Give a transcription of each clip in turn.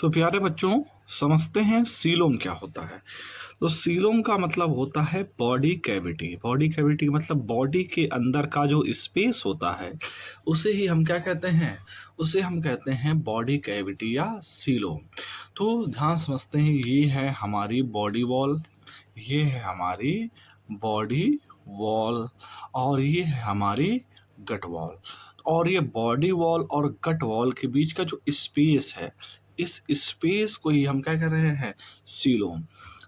तो प्यारे बच्चों, समझते हैं सीलोम क्या होता है। तो सीलोम का मतलब होता है बॉडी कैविटी। बॉडी कैविटी का मतलब बॉडी के अंदर का जो स्पेस होता है उसे ही हम क्या कहते हैं, उसे हम कहते हैं बॉडी कैविटी या सीलोम। तो ध्यान समझते हैं, ये है हमारी बॉडी वॉल, ये है हमारी बॉडी वॉल और ये है हमारी गट वॉल। और ये बॉडी वॉल और गट वॉल के बीच का जो स्पेस है, इस स्पेस को ही हम क्या कर रहे हैं, coelom.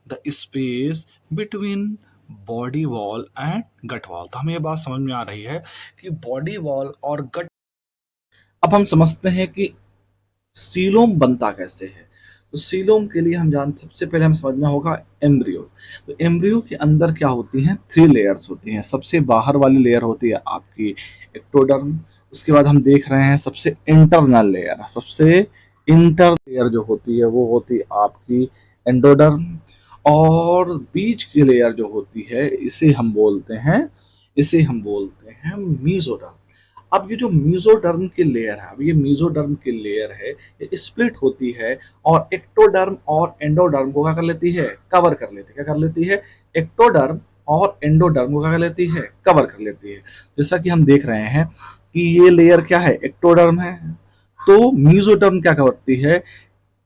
The space between body wall and gut wall. तो हमें ये बात समझ में आ रही है कि बॉडी वॉल और गट। अब हम समझते हैं कि सीलोम बनता कैसे है। तो सीलोम के लिए सबसे पहले हमें समझना होगा एम्ब्रियो। तो एम्ब्रियो के अंदर क्या होती हैं, 3 लेयर्स होती हैं। सबसे बाहर वाली लेयर होती है आपकी एक्टोडर्म। उसके बाद हम देख रहे हैं सबसे इंटरनल लेयर, सबसे इंटर लेयर जो होती है वो होती है आपकी एंडोडर्म। और बीच की लेयर जो होती है इसे हम बोलते हैं मीजोडर्म। अब ये जो मीजोडर्म की लेयर है, अब ये मीजोडर्म की लेयर है, ये स्प्लिट होती है और एक्टोडर्म और एंडोडर्म को क्या कर लेती है, कवर कर लेती है। क्या कर लेती है, एक्टोडर्म और एंडोडर्म को क्या कर लेती है, कवर कर लेती है। जैसा कि हम देख रहे हैं कि ये लेयर क्या है, एक्टोडर्म है। तो मीजोडर्म क्या करती है,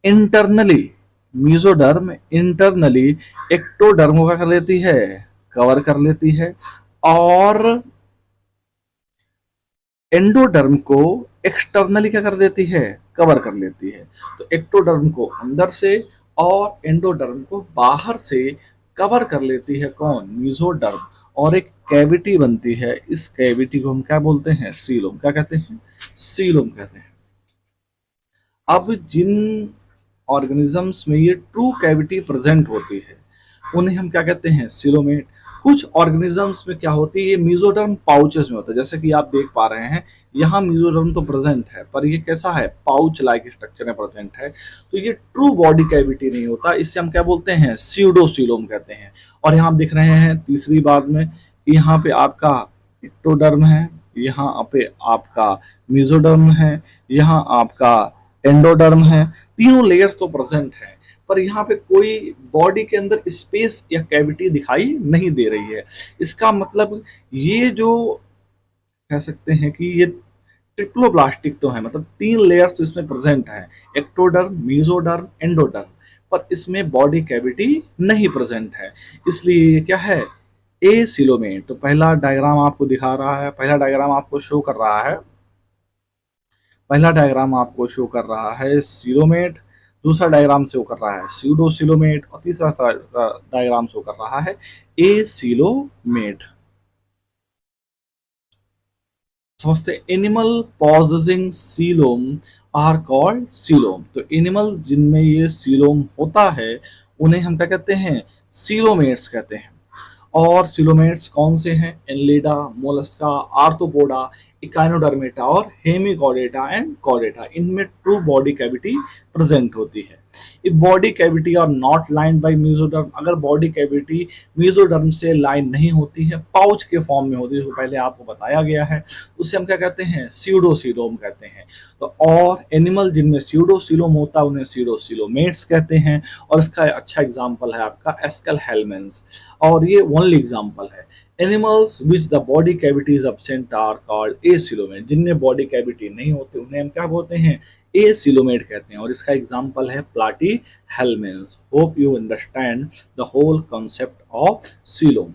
इंटरनली, मीजोडर्म इंटरनली एक्टोडर्म को क्या कर लेती है, कवर कर लेती है। और एंडोडर्म को एक्सटर्नली क्या कर देती है, कवर कर लेती है। तो एक्टोडर्म को अंदर से और एंडोडर्म को बाहर से कवर कर लेती है कौन, मीजोडर्म। और एक कैविटी बनती है, इस कैविटी को हम क्या बोलते हैं, सीलोम। क्या कहते हैं, सीलोम कहते हैं। अब जिन ऑर्गेनिजम्स में ये ट्रू कैविटी प्रेजेंट होती है उन्हें हम क्या कहते हैं, सीलोमेट। कुछ ऑर्गेनिजम्स में क्या होती है, ये मीजोडर्म पाउचेस में होता है। जैसे कि आप देख पा रहे हैं यहाँ मीजोडर्म तो प्रेजेंट है पर ये कैसा है, पाउच लाइक स्ट्रक्चर में प्रेजेंट है। तो ये ट्रू बॉडी कैविटी नहीं होता, इससे हम क्या बोलते हैं, स्यूडोसीलोम कहते हैं। और यहाँ आप दिख रहे हैं तीसरी बात में, यहाँ पे आपका एक्टोडर्म है, यहाँ पे आपका मीजोडर्म है, यहाँ आपका एंडोडर्म है। तीनों लेयर्स तो प्रेजेंट है पर यहाँ पे कोई बॉडी के अंदर स्पेस या कैविटी दिखाई नहीं दे रही है। इसका मतलब ये जो कह सकते हैं कि ये ट्रिप्लोब्लास्टिक तो है, मतलब 3 लेयर्स तो इसमें प्रेजेंट है, एक्टोडर्म, मीजोडर्म, एंडोडर्म। पर इसमें बॉडी कैविटी नहीं प्रेजेंट है, इसलिए ये क्या है, ए सिलोमेट। तो पहला डायग्राम आपको दिखा रहा है, पहला डायग्राम आपको शो कर रहा है, पहला डायग्राम आपको शो कर रहा है सीलोमेट, दूसरा डायग्राम शो कर रहा है स्यूडोसिलोमेट और तीसरा डायग्राम शो कर रहा है ए सिलोमेट। समझते, animal possessing coelom are called coelom. तो एनिमल जिनमें ये सीलोम होता है उन्हें हम क्या कहते हैं, सीलोमेट्स कहते हैं। और सिलोमेट्स कौन से हैं, एनलिडा, मोलस्का, आर्थ्रोपोडा, इकाइनोडर्मेटा और हेमिकॉर्डेटा एंड कॉर्डेटा। इनमें ट्रू बॉडी कैविटी प्रेजेंट होती है। If body cavity are not lined by mesoderm, अगर बॉडी कैविटी मेसोडर्म से लाइन नहीं होती है, पाउच के फॉर्म में होती है, तो पहले आपको बताया गया है, उसे हम क्या कहते हैं, स्यूडोसीलोम कहते हैं। तो और एनिमल जिनमें स्यूडोसीलोम होता है उन्हें स्यूडोसीलोमेट्स कहते हैं। और इसका अच्छा एग्जाम्पल है आपका एस्कल हेलमेंस, और ये ओनली एग्जाम्पल है। Animals which the body cavity is absent are called acoelomate. जिनमें बॉडी कैविटी नहीं होती उन्हें हम क्या बोलते हैं, एसिलोमेट कहते हैं। और इसका एग्जाम्पल है platyhelminthes. Hope you understand the whole concept of coelom.